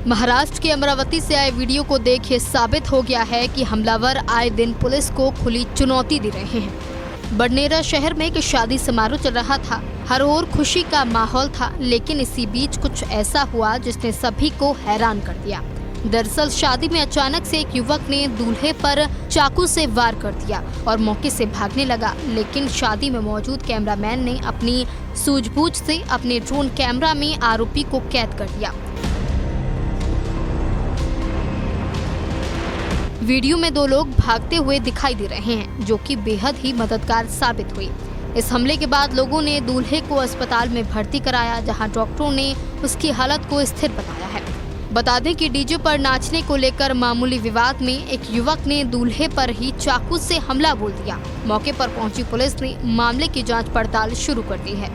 महाराष्ट्र के अमरावती से आए वीडियो को देख ये साबित हो गया है कि हमलावर आए दिन पुलिस को खुली चुनौती दे रहे हैं। बडनेरा शहर में एक शादी समारोह चल रहा था। हर ओर खुशी का माहौल था, लेकिन इसी बीच कुछ ऐसा हुआ जिसने सभी को हैरान कर दिया। दरअसल शादी में अचानक से एक युवक ने दूल्हे पर चाकू से वार कर दिया और मौके से भागने लगा, लेकिन शादी में मौजूद कैमरामैन ने अपनी सूझबूझ से अपने ड्रोन कैमरा में आरोपी को कैद कर दिया। वीडियो में 2 लोग भागते हुए दिखाई दे रहे हैं, जो कि बेहद ही मददगार साबित हुई। इस हमले के बाद लोगों ने दूल्हे को अस्पताल में भर्ती कराया, जहां डॉक्टरों ने उसकी हालत को स्थिर बताया है। बता दें कि डीजे पर नाचने को लेकर मामूली विवाद में एक युवक ने दूल्हे पर ही चाकू से हमला बोल दिया। मौके पर पहुंची पुलिस ने मामले की जांच पड़ताल शुरू कर दी है।